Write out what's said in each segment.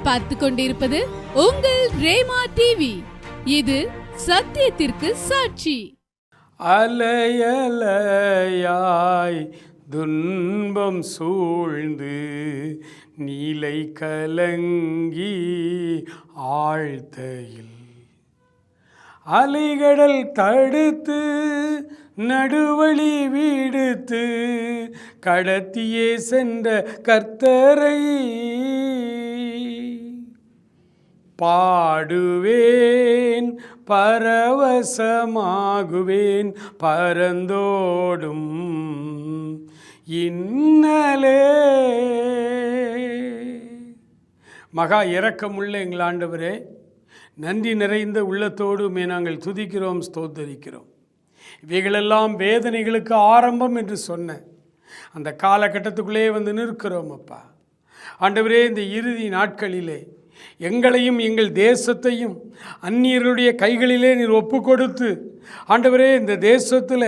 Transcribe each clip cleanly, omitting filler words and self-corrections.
நீங்கள் பார்த்து கொண்டிருப்பது உங்கள் ரேமா டிவி. இது சத்தியத்திற்கு சாட்சி. அலையலையாய் துன்பம் சூழ்ந்து நீலை கலங்கி ஆழ்த்தையில் அலைகடல் தடுத்து நடுவழி விடுத்து கடத்தியே சென்ற கர்த்தரை பாடுவேன், பரவசமாகுவேன், பரந்தோடும் இன்னலே. மகா இரக்கமுள்ள எங்கள் ஆண்டவரே, நன்றி நிறைந்த உள்ளத்தோடுமே நாங்கள் துதிக்கிறோம், ஸ்தோத்தரிக்கிறோம். இவைகளெல்லாம் வேதனைகளுக்கு ஆரம்பம் என்று சொன்ன அந்த காலகட்டத்துக்குள்ளே வந்து நிற்கிறோம் அப்பா. ஆண்டவரே, இந்த இறுதி நாட்களிலே எங்களையும் எங்கள் தேசத்தையும் அந்நியர்களுடைய கைகளிலே நீர் ஒப்பு கொடுத்து, ஆண்டவரே, இந்த தேசத்தில்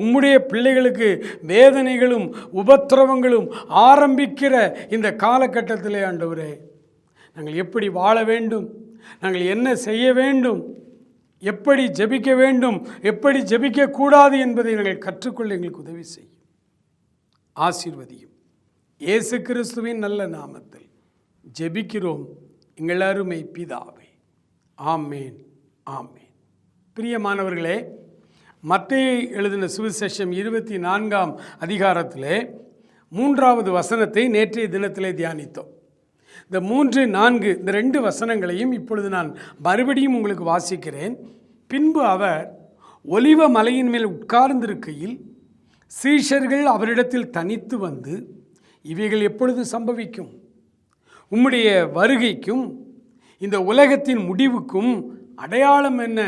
உம்முடைய பிள்ளைகளுக்கு வேதனைகளும் உபத்திரவங்களும் ஆரம்பிக்கிற இந்த காலகட்டத்திலே ஆண்டவரே, நாங்கள் எப்படி வாழ வேண்டும், நாங்கள் என்ன செய்ய வேண்டும், எப்படி ஜெபிக்க வேண்டும், எப்படி ஜெபிக்கக்கூடாது என்பதை நாங்கள் கற்றுக்கொள்ள எங்களுக்கு உதவி செய்யும். ஆசீர்வதியும். இயேசு கிறிஸ்துவின் நல்ல நாமத்தில் ஜெபிக்கிறோம் எங்கள் அருமை பிதாவே. ஆமேன், ஆமேன். பிரியமானவர்களே, மத்தேயு எழுதின சுவிசேஷம் 24ஆம் அதிகாரத்திலே 3வது வசனத்தை நேற்றைய தினத்திலே தியானித்தோம். இந்த 3, 4 இந்த 2 வசனங்களையும் இப்பொழுது நான் மறுபடியும் உங்களுக்கு வாசிக்கிறேன். பின்பு அவர் ஒலிவ மலையின் மேல் உட்கார்ந்திருக்கையில் சீஷர்கள் அவரிடத்தில் தனித்து வந்து, இவைகள் எப்பொழுது சம்பவிக்கும்? உம்முடைய வருகைக்கும் இந்த உலகத்தின் முடிவுக்கும் அடையாளம் என்ன?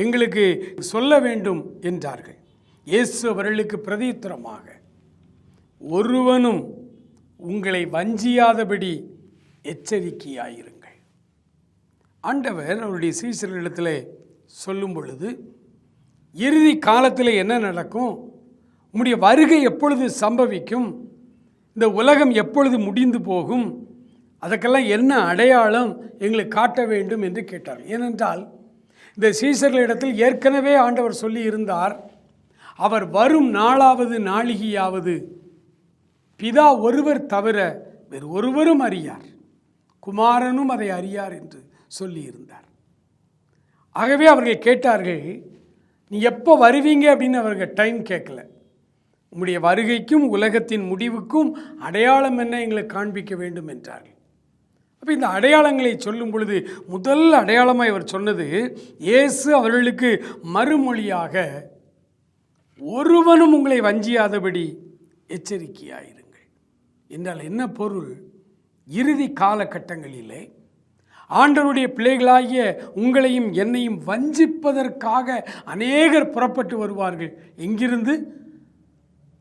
எங்களுக்கு சொல்ல வேண்டும் என்றார்கள். இயேசு அவர்களுக்கு பிரதியுத்தரமாக, ஒருவனும் உங்களை வஞ்சியாதபடி எச்சரிக்கையாயிருங்கள். ஆண்டவர் அவருடைய சீஷர்களிடத்தில் சொல்லும் பொழுது, இறுதி காலத்தில் என்ன நடக்கும், உம்முடைய வருகை எப்பொழுது சம்பவிக்கும், இந்த உலகம் எப்பொழுது முடிந்து போகும், அதுக்கெல்லாம் என்ன அடையாளம் எங்களுக்கு காட்ட வேண்டும் என்று கேட்டார். ஏனென்றால் இந்த சீஷர்களிடத்தில் ஏற்கனவே ஆண்டவர் சொல்லி இருந்தார், அவர் வரும் நாளாவது நாளிகையாவது பிதா ஒருவர் தவிர வேறு ஒருவரும் அறியார், குமாரனும் அதை அறியார் என்று சொல்லியிருந்தார். ஆகவே அவர்கள் கேட்டார்கள், நீ எப்போ வருவீங்க அப்படின்னு அவர்கள் டைம் கேட்கல. உம்முடைய வருகைக்கும் உலகத்தின் முடிவுக்கும் அடையாளம் என்ன எங்களுக்கு காண்பிக்க வேண்டும் என்றார்கள். அப்போ இந்த அடையாளங்களை சொல்லும் பொழுது முதல் அடையாளமாக அவர் சொன்னது, இயேசு அவர்களுக்கு மறுமொழியாக, ஒருவனும் உங்களை வஞ்சியாதபடி எச்சரிக்கையாயிருங்கள் என்றால் என்ன பொருள்? இறுதி காலகட்டங்களிலே ஆண்டவருடைய பிள்ளைகளாகிய உங்களையும் என்னையும் வஞ்சிப்பதற்காக அநேகர் புறப்பட்டு வருவார்கள். எங்கிருந்து?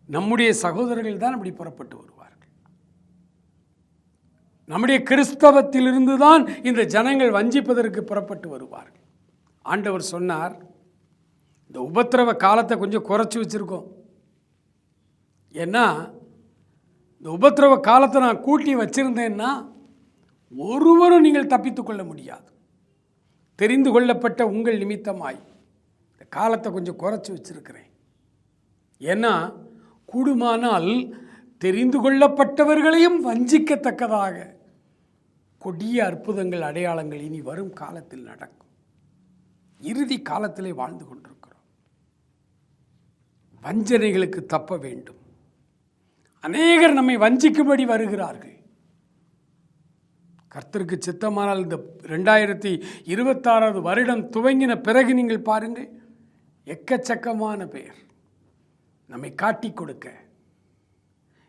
நம்முடைய சகோதரர்கள் தான் அப்படி புறப்பட்டு வருவார்கள். நம்முடைய கிறிஸ்தவத்திலிருந்து தான் இந்த ஜனங்கள் வஞ்சிப்பதற்கு புறப்பட்டு வருவார்கள். ஆண்டவர் சொன்னார், இந்த உபத்திரவ காலத்தை கொஞ்சம் குறைச்சி வச்சுருக்கோம். ஏன்னா இந்த உபத்திரவ காலத்தை நான் கூட்டி வச்சிருந்தேன்னா ஒருவரும் நீங்கள் தப்பித்து கொள்ள முடியாது. தெரிந்து கொள்ளப்பட்ட உங்கள் நிமித்தமாய் இந்த காலத்தை கொஞ்சம் குறைச்சி வச்சிருக்கிறேன். ஏன்னா கூடுமானால் தெரிந்து கொள்ளப்பட்டவர்களையும் வஞ்சிக்கத்தக்கதாக கொடிய அற்புதங்கள், அடையாளங்கள் இனி வரும் காலத்தில் நடக்கும். இறுதி காலத்திலே வாழ்ந்து கொண்டிருக்கிறோம். வஞ்சனைகளுக்கு தப்ப வேண்டும். அநேகர் நம்மை வஞ்சிக்கும்படி வருகிறார்கள். கர்த்தருக்கு சித்தமானால் இந்த 2026 வருடம் துவங்கின பிறகு நீங்கள் பாருங்கள், எக்கச்சக்கமான பேர் நம்மை காட்டி கொடுக்க,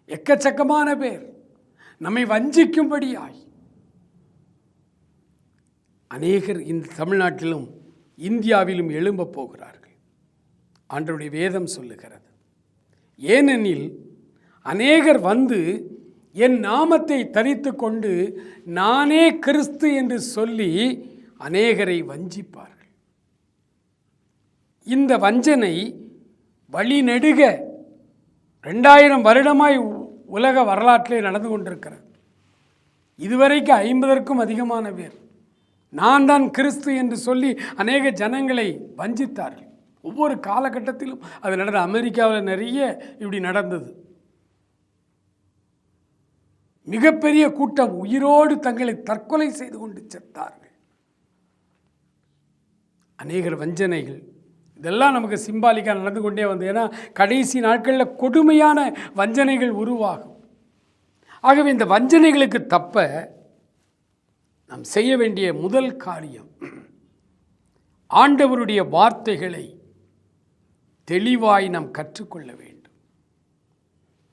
எக்கச்சக்கமான பேர் நம்மை வஞ்சிக்கும்படியாய் அநேகர் இந்த தமிழ்நாட்டிலும் இந்தியாவிலும் எழும்ப போகிறார்கள். ஆண்டவருடைய வேதம் சொல்லுகிறது. ஏனெனில் அநேகர் வந்து என் நாமத்தை தரித்து கொண்டு நானே கிறிஸ்து என்று சொல்லி அநேகரை வஞ்சிப்பார்கள். இந்த வஞ்சனை வழிநெடுக 2000 வருடமாய் உலக வரலாற்றிலே நடந்து கொண்டிருக்கிறது. இதுவரைக்கும் 50க்கும் அதிகமான பேர் நான் தான் கிறிஸ்து என்று சொல்லி அநேக ஜனங்களை வஞ்சித்தார்கள். ஒவ்வொரு காலகட்டத்திலும் அது நடந்த. அமெரிக்காவில் நிறைய இப்படி நடந்தது. மிகப்பெரிய கூட்டம் உயிரோடு தங்களை தற்கொலை செய்து கொண்டு செத்தார்கள். அநேகர் வஞ்சனைகள் இதெல்லாம் நமக்கு சிம்பாலிக்காக நடந்து கொண்டே வந்து, ஏன்னா கடைசி நாட்களில் கொடுமையான வஞ்சனைகள் உருவாகும். ஆகவே இந்த வஞ்சனைகளுக்கு தப்ப நாம் செய்ய வேண்டிய முதல் காரியம், ஆண்டவருடைய வார்த்தைகளை தெளிவாய் நாம் கற்றுக்கொள்ள வேண்டும்.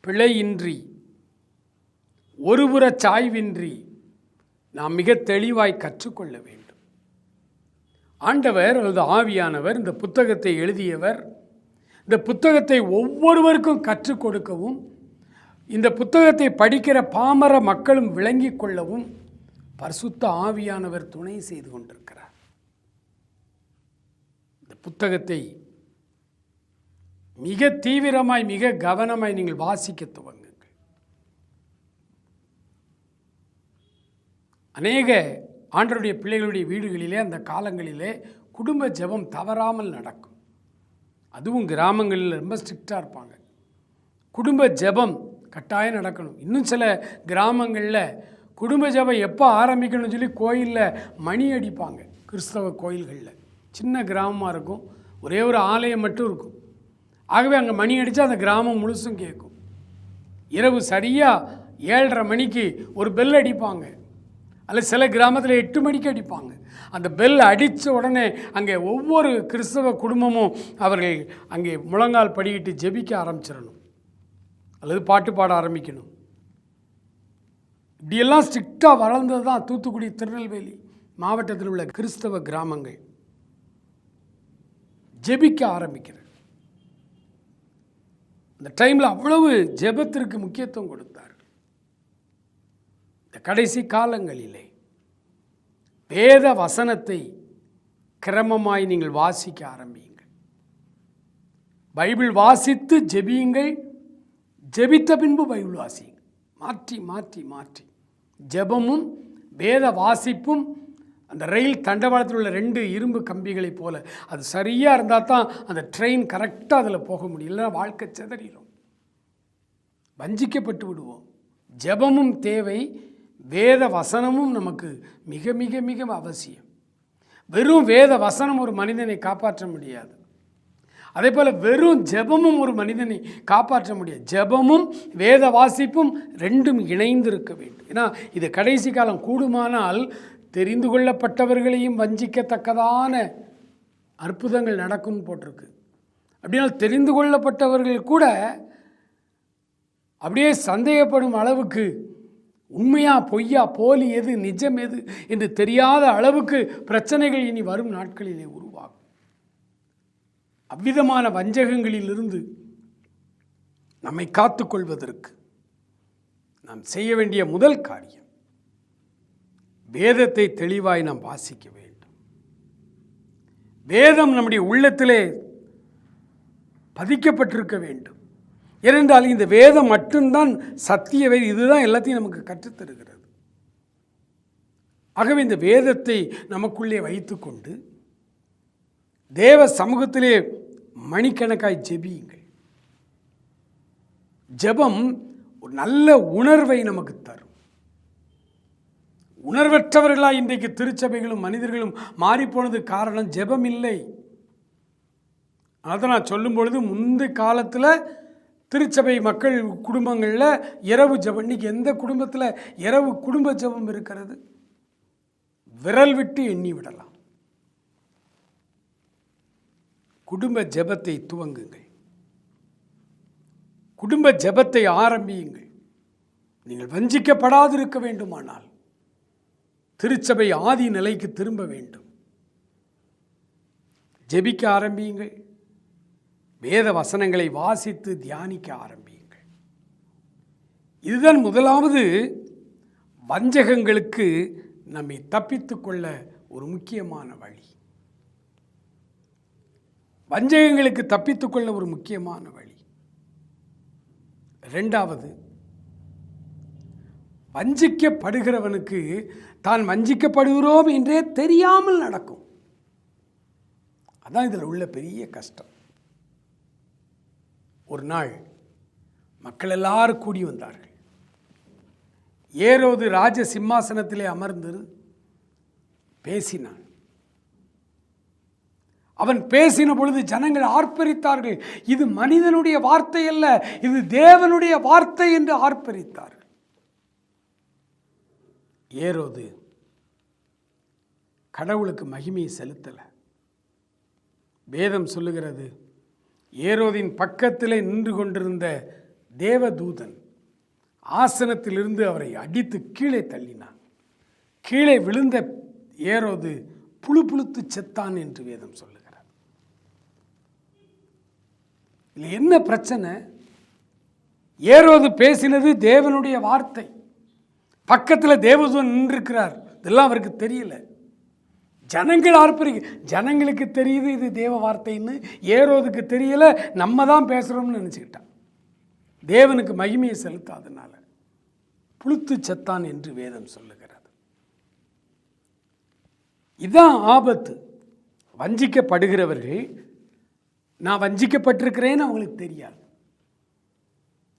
பிழையின்றி, ஒருபுற சாய்வின்றி நாம் மிக தெளிவாய் கற்றுக்கொள்ள வேண்டும். ஆண்டவர் அல்லது ஆவியானவர் இந்த புத்தகத்தை எழுதியவர். இந்த புத்தகத்தை ஒவ்வொருவருக்கும் கற்றுக் கொடுக்கவும், இந்த புத்தகத்தை படிக்கிற பாமர மக்களும் விளங்கிக் கொள்ளவும் பரிசுத்த ஆவியானவர் துணை செய்து கொண்டிருக்கிறார். இந்த புத்தகத்தை மிக தீவிரமாய், மிக கவனமாய் நீங்கள் வாசிக்க துவங்குங்கள். அநேக ஆண்டவருடைய பிள்ளைகளுடைய வீடுகளிலே அந்த காலங்களிலே குடும்ப ஜெபம் தவறாமல் நடக்கும். அதுவும் கிராமங்களில் ரொம்ப ஸ்ட்ரிக்டாக இருப்பாங்க. குடும்ப ஜெபம் கட்டாயம் நடக்கணும். இன்னும் சில கிராமங்களில் குடும்ப ஜெபம் எப்போ ஆரம்பிக்கணும்னு சொல்லி கோயிலில் மணி அடிப்பாங்க. கிறிஸ்தவ கோயில்களில் சின்ன கிராமமாக இருக்கும், ஒரே ஒரு ஆலயம் மட்டும் இருக்கும். ஆகவே அங்கே மணி அடித்தா அந்த கிராமம் முழுசும் கேட்கும். இரவு சரியாக 7:30 மணிக்கு ஒரு பெல் அடிப்பாங்க, அல்ல சில கிராமத்தில் 8 மணிக்கு அடிப்பாங்க. அந்த பெல் அடித்த உடனே அங்கே ஒவ்வொரு கிறிஸ்தவ குடும்பமும் அவர்கள் அங்கே முழங்கால் படிக்கிட்டு ஜெபிக்க ஆரம்பிச்சிடணும், அல்லது பாட்டு பாட ஆரம்பிக்கணும். இப்படியெல்லாம் ஸ்ட்ரிக்டாக வளர்ந்தது தான் தூத்துக்குடி, திருநெல்வேலி மாவட்டத்தில் உள்ள கிறிஸ்தவ கிராமங்கள். ஜெபிக்க ஆரம்பிக்கிறது அந்த டைமில் அவ்வளவு ஜெபத்திற்கு முக்கியத்துவம் கொடுத்தார். இந்த கடைசி காலங்களிலே வேத வசனத்தை கிரமமாய் நீங்கள் வாசிக்க ஆரம்பியுங்கள். பைபிள் வாசித்து ஜெபியுங்கள். ஜெபித்த பின்பு பைபிள் வாசியுங்கள். மாற்றி மாற்றி மாற்றி ஜெபமும் வேத வாசிப்பும் அந்த ரயில் தண்டவாளத்தில் உள்ள 2 இரும்பு கம்பிகளைப் போல அது சரியாக இருந்தால் தான் அந்த ட்ரெயின் கரெக்டாக அதில் போக முடியும். இல்லைன்னா வாழ்க்கை சிதறிடும், வஞ்சிக்கப்பட்டு விடுவோம். ஜெபமும் தேவை, வேத வசனமும் நமக்கு மிக மிக மிக அவசியம். வெறும் வேத வசனம் ஒரு மனிதனை காப்பாற்ற முடியாது. அதே போல் வெறும் ஜெபமும் ஒரு மனிதனை காப்பாற்ற முடியாது. ஜெபமும் வேத வாசிப்பும் 2ம் இணைந்திருக்க வேண்டும். ஏன்னா இது கடைசி காலம். கூடுமானால் தெரிந்து கொள்ளப்பட்டவர்களையும் வஞ்சிக்கத்தக்கதான அற்புதங்கள் நடக்கும்னு போட்டிருக்கு. அப்படின்னா தெரிந்து கொள்ளப்பட்டவர்கள் கூட அப்படியே சந்தேகப்படும் அளவுக்கு உண்மையா பொய்யா, போலி எது, நிஜம் எது என்று தெரியாத அளவுக்கு பிரச்சனைகள் இனி வரும் நாட்களிலே உருவாகும். அவ்விதமான வஞ்சகங்களிலிருந்து நம்மை காத்துக்கொள்வதற்கு நாம் செய்ய வேண்டிய முதல் காரியம், வேதத்தை தெளிவாய் நாம் வாசிக்க வேண்டும். வேதம் நம்முடைய உள்ளத்திலே பதிக்கப்பட்டிருக்க வேண்டும். ஏனென்றால் இந்த வேதம் மட்டும்தான் சத்திய வேதம். இதுதான் எல்லாத்தையும் நமக்கு கற்றுத்தருகிறது. ஆகவே இந்த வேதத்தை நமக்குள்ளே வைத்துக்கொண்டு தேவ சமூகத்திலே மணிக்கணக்காய் ஜெபியுங்கள். ஜெபம் ஒரு நல்ல உணர்வை நமக்கு தரும். உணர்வற்றவர்களாக இன்றைக்கு திருச்சபைகளும் மனிதர்களும் மாறிப்போனது காரணம் ஜெபம் இல்லை. அதை நான் சொல்லும் பொழுது முந்தைய காலத்தில் திருச்சபை மக்கள் குடும்பங்களில் இரவு ஜெபம். இன்றைக்கி எந்த குடும்பத்தில் இரவு குடும்ப ஜெபம் இருக்கிறது? விரல் விட்டு எண்ணி விடலாம். குடும்ப ஜெபத்தை துவங்குங்கள். குடும்ப ஜெபத்தை ஆரம்பியுங்கள். நீங்கள் வஞ்சிக்கப்படாதிருக்க வேண்டுமானால் திருச்சபை ஆதி நிலைக்கு திரும்ப வேண்டும். ஜெபிக்க ஆரம்பியுங்கள். வேத வசனங்களை வாசித்து தியானிக்க ஆரம்பியுங்கள். இதுதான் முதலாவது வஞ்சகங்களுக்கு நம்மை தப்பித்துக் கொள்ள ஒரு முக்கியமான வழி. வஞ்சகங்களுக்கு தப்பித்துக்கொள்ள ஒரு முக்கியமான வழி. 2வது, வஞ்சிக்கப்படுகிறவனுக்கு தான் வஞ்சிக்கப்படுகிறோம் என்றே தெரியாமல் நடக்கும். அதான் இதில் உள்ள பெரிய கஷ்டம். ஒரு நாள் மக்கள் எல்லாரும் கூடி வந்தார்கள். ஏரோது ராஜ சிம்மாசனத்திலே அமர்ந்து பேசினான். அவன் பேசின பொழுது ஜனங்கள் ஆர்ப்பரித்தார்கள். இது மனிதனுடைய வார்த்தை அல்ல, இது தேவனுடைய வார்த்தை என்று ஆர்ப்பரித்தார்கள். ஏரோது கடவுளுக்கு மகிமையை செலுத்தல. வேதம் சொல்லுகிறது, ஏரோதின் பக்கத்திலே நின்று கொண்டிருந்த தேவதூதன் ஆசனத்திலிருந்து அவரை அடித்து கீழே தள்ளினான். கீழே விழுந்த ஏரோது புழு புழுத்து செத்தான் என்று வேதம் சொல்லுகிறது. இல்லை, என்ன பிரச்சனை? ஏரோது பேசினது தேவனுடைய வார்த்தை. பக்கத்தில் தேவதூதன் நின்றிருக்கிறார். இதெல்லாம் அவருக்கு தெரியல. ஜனங்கள் ஆர்ப்பரிக்க, ஜனங்களுக்கு தெரியுது இது தேவ வார்த்தைன்னு, ஏரோதுக்கு தெரியல. நம்ம தான் பேசுகிறோம்னு நினச்சிக்கிட்டான். தேவனுக்கு மகிமையை செலுத்தாதனால புழுத்து செத்தான் என்று வேதம் சொல்லுகிறது. இதுதான் ஆபத்து. வஞ்சிக்கப்படுகிறவர்கள் நான் வஞ்சிக்கப்பட்டிருக்கிறேன்னு அவங்களுக்கு தெரியாது.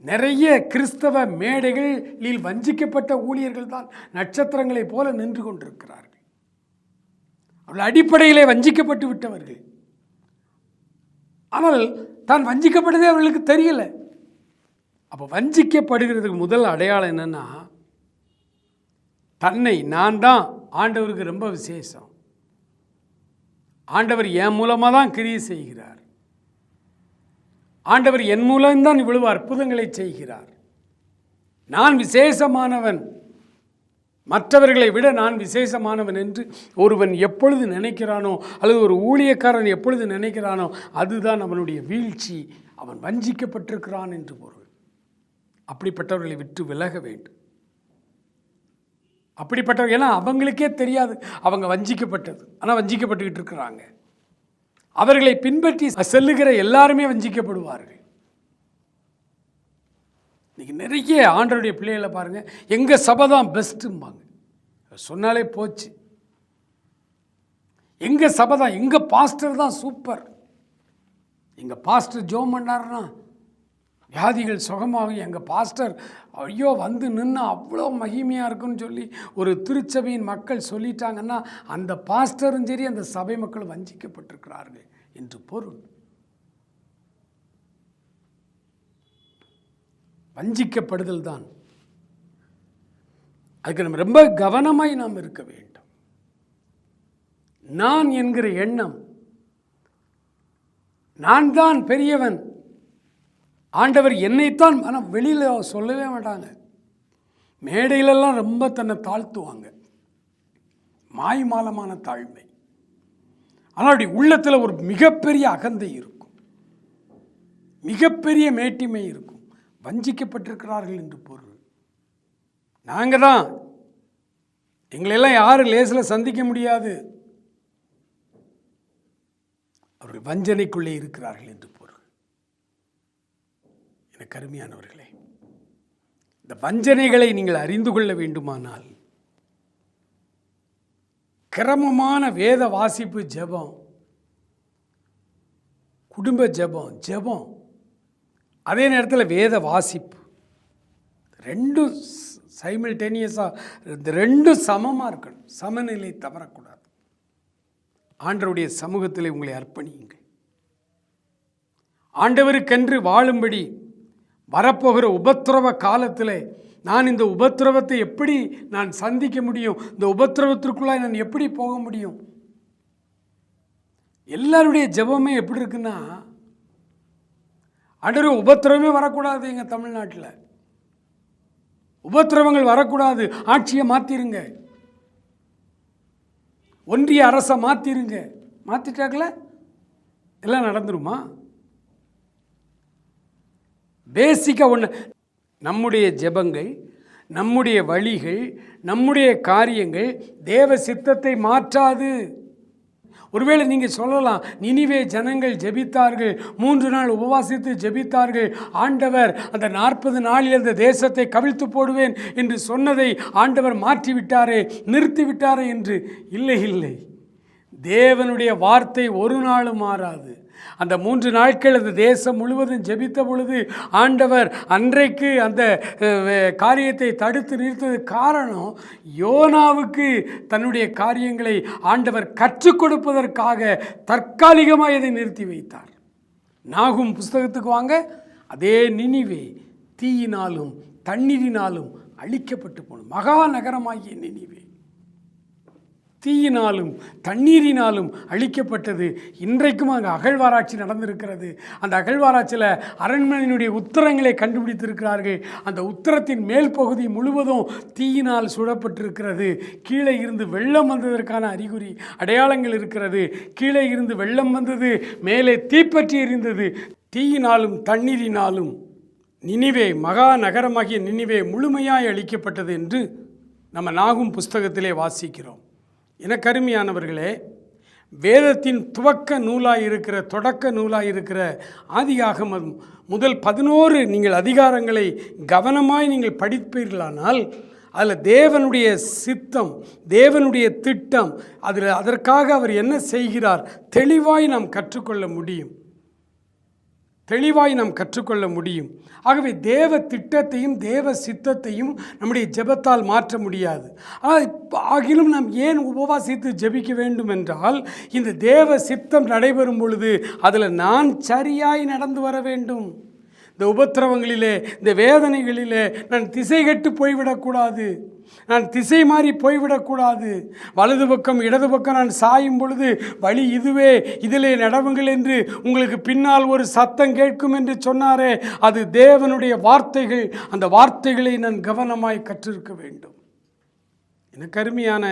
நிறைய கிறிஸ்தவ மேடைகளில் வஞ்சிக்கப்பட்ட ஊழியர்கள் தான் நட்சத்திரங்களைப் போல நின்று கொண்டிருக்கிறார்கள். அவர்கள் அடிப்படையிலே வஞ்சிக்கப்பட்டு விட்டவர்கள். ஆனால் தான் வஞ்சிக்கப்பட்டதே அவர்களுக்கு தெரியல. அப்போ வஞ்சிக்கப்படுகிறதுக்கு முதல் அடையாளம் என்னன்னா, தன்னை நான் தான் ஆண்டவருக்கு ரொம்ப விசேஷம், ஆண்டவர் என் மூலமாக தான் கிரியை செய்கிறார், ஆண்டவர் என் மூலம்தான் இவ்வளவு அற்புதங்களை செய்கிறார், நான் விசேஷமானவன், மற்றவர்களை விட நான் விசேஷமானவன் என்று ஒருவன் எப்பொழுது நினைக்கிறானோ, அல்லது ஒரு ஊழியக்காரன் எப்பொழுது நினைக்கிறானோ, அதுதான் அவனுடைய வீழ்ச்சி. அவன் வஞ்சிக்கப்பட்டிருக்கிறான் என்று பொருள். அப்படிப்பட்டவர்களை விட்டு விலக வேண்டும். அப்படிப்பட்டவர்கள், ஏன்னா அவங்களுக்கே தெரியாது அவங்க வஞ்சிக்கப்பட்டது, ஆனால் வஞ்சிக்கப்பட்டுக்கிட்டு இருக்கிறாங்க. அவர்களை பின்பற்றி செல்லுகிற எல்லாருமே வஞ்சிக்கப்படுவார்கள். இன்னைக்கு நிறைய ஆண்டவருடைய பிள்ளைகளை பாருங்க, எங்க சபை தான் பெஸ்ட்டும்பாங்க. சொன்னாலே போச்சு. எங்க சபை தான், எங்க பாஸ்டர் தான் சூப்பர், எங்க பாஸ்டர் ஜோம் பண்ணாருன்னா வியாதிகள் சுகமாகும், எங்கள் பாஸ்டர் ஐயோ வந்து நின்று அவ்வளோ மகிமையாக இருக்குன்னு சொல்லி ஒரு திருச்சபையின் மக்கள் சொல்லிட்டாங்கன்னா அந்த பாஸ்டரும் சரி அந்த சபை மக்கள் வஞ்சிக்கப்பட்டிருக்கிறார்கள் என்று பொருள். வஞ்சிக்கப்படுதல் தான். அதுக்கு நம்ம ரொம்ப கவனமாய் நாம் இருக்க வேண்டும். நான் என்கிற எண்ணம், நான் தான் பெரியவன், ஆண்டவர் என்னைத்தான், ஆனால் வெளியில் சொல்லவே மாட்டாங்க. மேடையிலெல்லாம் ரொம்ப தன்னை தாழ்த்துவாங்க, மாய்மாலமான தாழ்மை. ஆனால் உள்ளத்தில் ஒரு மிகப்பெரிய அகந்தை இருக்கும், மிகப்பெரிய மேட்டிமை இருக்கும். வஞ்சிக்கப்பட்டிருக்கிறார்கள் என்று பொருள். நாங்கள் தான், எங்களெல்லாம் யாரும் லேசில் சந்திக்க முடியாது, அவர்கள் வஞ்சனைக்குள்ளே இருக்கிறார்கள் என்று பொருள். எனக்கு அருமையானவர்களே, இந்த வஞ்சனைகளை நீங்கள் அறிந்து கொள்ள வேண்டுமானால் கிரமமான வேத வாசிப்பு, ஜெபம், குடும்ப ஜெபம், ஜெபம், அதே நேரத்தில் வேத வாசிப்பு, ரெண்டும் சைமல்டேனியஸாக, இந்த ரெண்டும் சமமாக இருக்கணும், சமநிலை தவறக்கூடாது. ஆண்டவருடைய சமூகத்தில் உங்களை அர்ப்பணியுங்கள். ஆண்டவருக்கென்று வாழும்படி வரப்போகிற உபத்திரவ காலத்தில் நான் இந்த உபத்திரவத்தை எப்படி நான் சந்திக்க முடியும், இந்த உபத்திரவத்திற்குள்ளாய் நான் எப்படி போக முடியும்? எல்லாருடைய ஜெபமே எப்படி இருக்குன்னா, ஆண்டவர் உபத்திரவமே வரக்கூடாது, எங்கள் தமிழ்நாட்டில் உபத்திரவங்கள் வரக்கூடாது, ஆட்சியை மாற்றிருங்க, ஒன்றிய அரசை மாற்றிருங்க. மாற்றிட்டாக்கல எல்லாம் நடந்துருமா? பேசிக்காக ஒன்று, நம்முடைய ஜெபங்கள், நம்முடைய வழிகள், நம்முடைய காரியங்கள் தேவ சித்தத்தை மாற்றாது. ஒருவேளை நீங்கள் சொல்லலாம், நினிவே ஜனங்கள் ஜெபித்தார்கள், 3 நாள் உபவாசித்து ஜெபித்தார்கள், ஆண்டவர் அந்த 40 நாளில் அந்த தேசத்தை கவிழ்த்து போடுவேன் என்று சொன்னதை ஆண்டவர் மாற்றிவிட்டாரே, நிறுத்திவிட்டாரே என்று. இல்லை இல்லை, தேவனுடைய வார்த்தை ஒரு நாளும் மாறாது. அந்த 3 நாட்கள் அந்த தேசம் முழுவதும் ஜெபித்த பொழுது ஆண்டவர் அன்றைக்கு அந்த காரியத்தை தடுத்து நிறுத்தது காரணம், யோனாவுக்கு தன்னுடைய காரியங்களை ஆண்டவர் கற்றுக் கொடுப்பதற்காக தற்காலிகமாக இதை நிறுத்தி வைத்தார். நாகும் புஸ்தகத்துக்கு வாங்க. அதே நினிவே தீயினாலும் தண்ணீரினாலும் அழிக்கப்பட்டு போனது. மகா நகரமாகிய நினிவே தீயினாலும் தண்ணீரினாலும் அழிக்கப்பட்டது. இன்றைக்கும் அங்கே அகழ்வாராய்ச்சி நடந்திருக்கிறது. அந்த அகழ்வாராய்ச்சியில் அரண்மனையினுடைய உத்தரங்களை கண்டுபிடித்திருக்கிறார்கள். அந்த உத்தரத்தின் மேல் பகுதி முழுவதும் தீயினால் சுடப்பட்டிருக்கிறது. கீழே இருந்து வெள்ளம் வந்ததற்கான அறிகுறி அடையாளங்கள் இருக்கிறது. கீழே இருந்து வெள்ளம் வந்தது, மேலே தீப்பற்றி எரிந்தது. தீயினாலும் தண்ணீரினாலும் நினிவே, மகா நகரமாகிய நினிவே முழுமையாய் அழிக்கப்பட்டது என்று நம்ம நாகும் புஸ்தகத்திலே வாசிக்கிறோம். எனக்கு அருமையானவர்களே, வேதத்தின் துவக்க நூலாக இருக்கிற, தொடக்க நூலாக இருக்கிற ஆதியாகமம் முதல் 11 நீங்கள் அதிகாரங்களை கவனமாய் நீங்கள் படிப்பீர்களானால் அதில் தேவனுடைய சித்தம், தேவனுடைய திட்டம், அதற்காக அவர் என்ன செய்கிறார் தெளிவாய் நாம் கற்றுக்கொள்ள முடியும். ஆகவே தேவ திட்டத்தையும் தேவ சித்தத்தையும் நம்முடைய ஜெபத்தால் மாற்ற முடியாது. ஆனால் ஆகிலும் நாம் ஏன் உபவாசித்து ஜெபிக்க வேண்டும் என்றால், இந்த தேவ சித்தம் நடைபெறும் பொழுது அதில் நான் சரியாய் நடந்து வர வேண்டும். இந்த உபத்திரவங்களிலே, இந்த வேதனைகளிலே நான் திசை கெட்டு போய்விடக்கூடாது, நான் திசை மாறி போய்விடக்கூடாது. வலது பக்கம் இடது பக்கம் நான் சாயும் பொழுது வழி இதுவே, இதிலே நடவுங்கள் என்று உங்களுக்கு பின்னால் ஒரு சத்தம் கேட்கும் என்று சொன்னாரே, அது தேவனுடைய வார்த்தைகள். அந்த வார்த்தைகளை நான் கவனமாய் கற்றிருக்க வேண்டும். எனக்கு அருமையான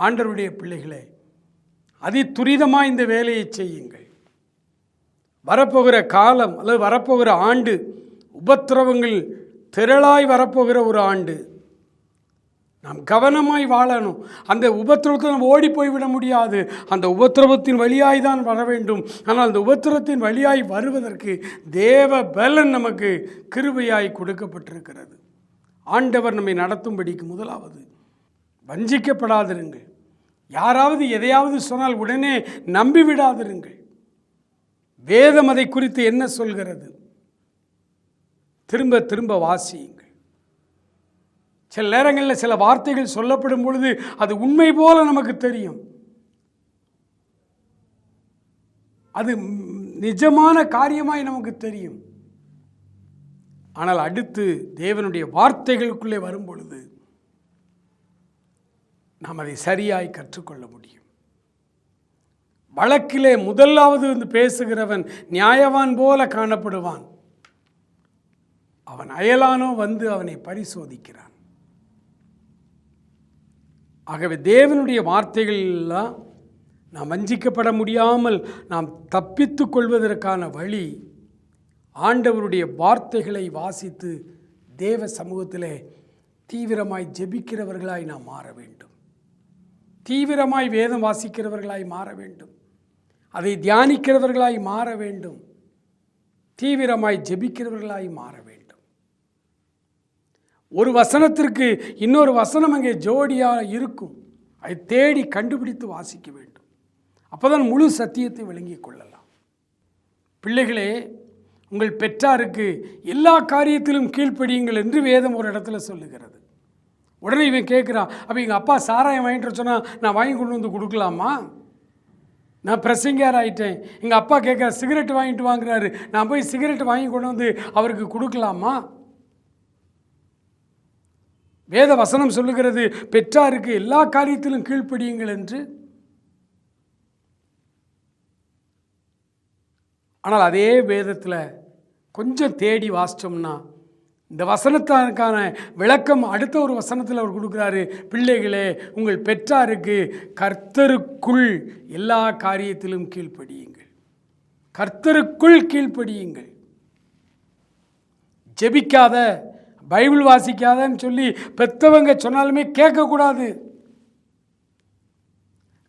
ஆண்டவருடைய பிள்ளைகளே, துரிதமாக இந்த வேலையை செய்யுங்கள். வரப்போகிற காலம் அல்லது வரப்போகிற ஆண்டு உபத்திரவங்கள் திரளாய் வரப்போகிற ஒரு ஆண்டு. நாம் கவனமாய் வாழணும். அந்த உபத்திரவத்தை நாம் ஓடி போய்விட முடியாது. அந்த உபத்திரவத்தின் வழியாய் தான் வர வேண்டும். ஆனால் அந்த உபத்திரவத்தின் வழியாய் வருவதற்கு தேவ பலன் நமக்கு கிருபையாய் கொடுக்கப்பட்டிருக்கிறது. ஆண்டவர் நம்மை நடத்தும்படிக்கு முதலாவது வஞ்சிக்கப்படாதிருங்கள். யாராவது எதையாவது சொன்னால் உடனே நம்பிவிடாதிருங்கள். வேதம் அதை குறித்து என்ன சொல்கிறது? திரும்ப திரும்ப வாசியுங்கள். சில நேரங்களில் சில வார்த்தைகள் சொல்லப்படும் பொழுது அது உண்மை போல நமக்கு தெரியும். அது நிஜமான காரியமாய் நமக்கு தெரியும். ஆனால் அடுத்து தேவனுடைய வார்த்தைகளுக்குள்ளே வரும் பொழுது நாம் அதை சரியாய் கற்றுக்கொள்ள முடியும். வழக்கிலே முதலாவது பேசுகிறவன் நியாயவான் போல காணப்படுவான். அவன் அயலானோ வந்து அவனை பரிசோதிக்கிறான். ஆகவே தேவனுடைய வார்த்தைகளெல்லாம் நாம் வஞ்சிக்கப்பட முடியாமல் நாம் தப்பித்து கொள்வதற்கான வழி, ஆண்டவருடைய வார்த்தைகளை வாசித்து தேவ சமூகத்திலே தீவிரமாய் ஜெபிக்கிறவர்களாய் நாம் மாற வேண்டும். தீவிரமாய் வேதம் வாசிக்கிறவர்களாய் மாற வேண்டும். அதை தியானிக்கிறவர்களாய் மாற வேண்டும். தீவிரமாய் ஜெபிக்கிறவர்களாய் மாற வேண்டும். ஒரு வசனத்திற்கு இன்னொரு வசனம் அங்கே ஜோடியாக இருக்கும். அதை தேடி கண்டுபிடித்து வாசிக்க வேண்டும். அப்போதான் முழு சத்தியத்தை விளங்கிக் கொள்ளலாம். பிள்ளைகளே, உங்கள் பெற்றாருக்கு எல்லா காரியத்திலும் கீழ்ப்படியுங்கள் என்று வேதம் ஒரு இடத்துல சொல்லுகிறது. உடனே இவன் கேட்குறான், அப்போ எங்கள் அப்பா சாராயம் வாங்கிட்டு சொன்னால் நான் வாங்கி கொண்டு வந்து கொடுக்கலாமா? நான் பிரசங்கர் ஆகிட்டேன். எங்கள் அப்பா கேட்குற சிகரெட் வாங்கிட்டு வாங்குறாரு, நான் போய் சிகரெட் வாங்கி கொண்டு வந்து அவருக்கு கொடுக்கலாமா? வேத வசனம் சொல்லுகிறது பெற்றாருக்கு எல்லா காரியத்திலும் கீழ்ப்படியுங்கள் என்று. ஆனால் அதே வேதத்தில் கொஞ்சம் தேடி வாசித்தோம்னா இந்த வசனத்திற்கான விளக்கம் அடுத்த ஒரு வசனத்தில் அவர் கொடுக்குறாரு. பிள்ளைகளே, உங்கள் பெற்றாருக்கு கர்த்தருக்குள் எல்லா காரியத்திலும் கீழ்ப்படியுங்கள். கர்த்தருக்குள் கீழ்ப்படியுங்கள். ஜெபிக்காத, பைபிள் வாசிக்காதன்னு சொல்லி பெத்தவங்க சொன்னாலுமே கேட்கக்கூடாது.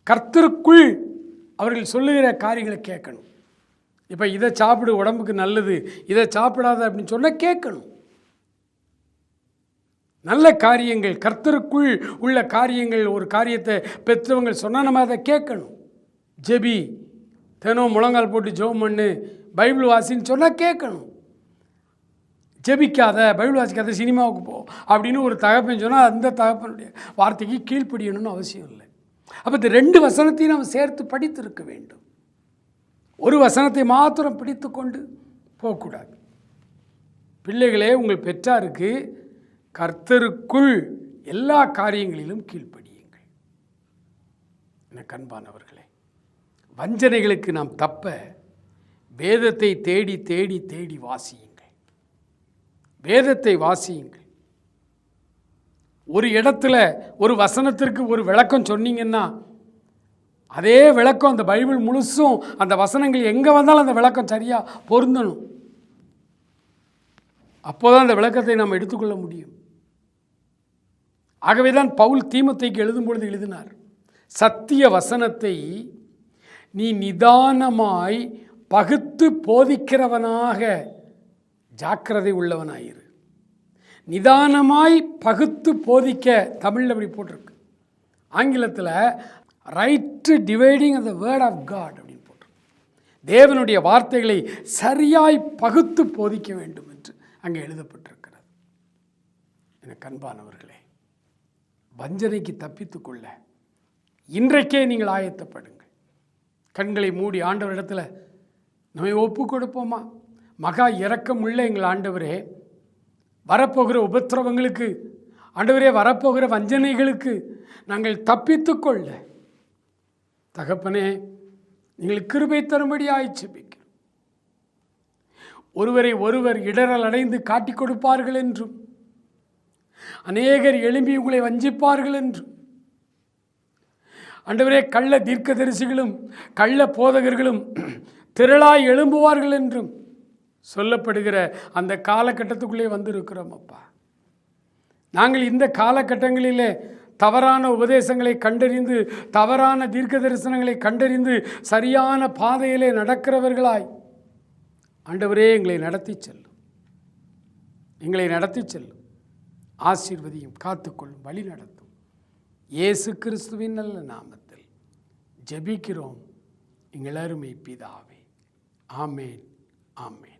கர்த்தருக்குள் அவர்கள் சொல்லுகிற காரியங்களை கேட்கணும். இப்போ இதை சாப்பிடு உடம்புக்கு நல்லது, இதை சாப்பிடாத அப்படின்னு சொன்னால் கேட்கணும். நல்ல காரியங்கள், கர்த்தருக்குள் உள்ள காரியங்கள், ஒரு காரியத்தை பெற்றவங்க சொன்னால் நம்ம அதை கேட்கணும். ஜெபி, தினம் முழங்கால் போட்டு ஜெபம் பண்ணு, பைபிள் வாசின்னு சொன்னால் கேட்கணும். ஜெபிக்காத, பைபிள் வாசிக்காத, சினிமாவுக்கு போ அப்படின்னு ஒரு தகப்பன் சொன்னால் அந்த தகப்பனுடைய வார்த்தைக்கு கீழ்ப்படியணும்னு அவசியம் இல்லை. அப்போ இந்த 2 வசனத்தையும் நம்ம சேர்த்து படித்திருக்க வேண்டும். ஒரு வசனத்தை மாத்திரம் பிடித்து கொண்டு போகக்கூடாது. பிள்ளைகளே, உங்கள் பெற்றாருக்கு கர்த்தருக்குள் எல்லா காரியங்களிலும் கீழ்ப்படியுங்கள். எனக்கு அன்பானவர்களே, வஞ்சனைகளுக்கு நாம் தப்ப வேதத்தை தேடி தேடி தேடி வாசியுங்கள். வேதத்தை வாசியுங்கள். ஒரு இடத்துல ஒரு வசனத்திற்கு ஒரு விளக்கம் சொன்னீங்கன்னா அதே விளக்கம் அந்த பைபிள் முழுசும், அந்த வசனங்கள் எங்கே வந்தாலும் அந்த விளக்கம் சரியாக பொருந்தணும். அப்போதான் அந்த விளக்கத்தை நாம் எடுத்துக்கொள்ள முடியும். ஆகவே தான் பவுல் தீமோத்தேயுக்கு எழுதும் பொழுது எழுதினார், சத்திய வசனத்தை நீ நிதானமாய் பகுத்து போதிக்கிறவனாக ஜாக்கிரதை உள்ளவனாயிரு. நிதானமாய் பகுத்து போதிக்க, தமிழில் அப்படி போட்டிருக்கு. ஆங்கிலத்தில் right dividing of the word of God அப்படின்னு போட்டிருக்கு. தேவனுடைய வார்த்தைகளை சரியாய் பகுத்து போதிக்க வேண்டும் என்று அங்கே எழுதப்பட்டிருக்கிறது. எனக்கு அன்பானவர்களே, வஞ்சனைக்கு தப்பித்துக்கொள்ள இன்றைக்கே நீங்கள் ஆயத்தப்படுங்கள். கண்களை மூடி ஆண்டவரிடத்தில் நம்மை ஒப்பு கொடுப்போமா? மகா இரக்கமுள்ள எங்கள் ஆண்டவரே, வரப்போகிற உபத்திரவங்களுக்கு, ஆண்டவரே, வரப்போகிற வஞ்சனைகளுக்கு நாங்கள் தப்பித்துக்கொள்ள தகப்பனே நீங்கள் கிருபை தரும்படி ஆய்ச்சிப்பிக்கிறோம். ஒருவரை ஒருவர் இடரல் அடைந்து காட்டிக் கொடுப்பார்கள் என்றும், அநேகர் எழும்பி உங்களை வஞ்சிப்பார்கள் என்றும், ஆண்டவரே, கள்ள தீர்க்கதரிசிகளும் கள்ள போதகர்களும் திரளாய் எழும்புவார்கள் என்றும் சொல்லப்படுகிற அந்த காலகட்டத்துக்குள்ளே வந்திருக்கிறோம் அப்பா. நாங்கள் இந்த காலகட்டங்களிலே தவறான உபதேசங்களை கண்டறிந்து, தவறான தீர்க்க தரிசனங்களை கண்டறிந்து சரியான பாதையிலே நடக்கிறவர்களாய் ஆண்டவரே எங்களை நடத்தி செல்லும். எங்களை நடத்தி செல்லும். ஆசீர்வதியும், காத்துக்கொள்ளும், வழி நடத்தும். இயேசு கிறிஸ்துவின் நல்ல நாமத்தில் ஜெபிக்கிறோம் எங்கள் அருமை பிதாவே. ஆமேன், ஆமேன்.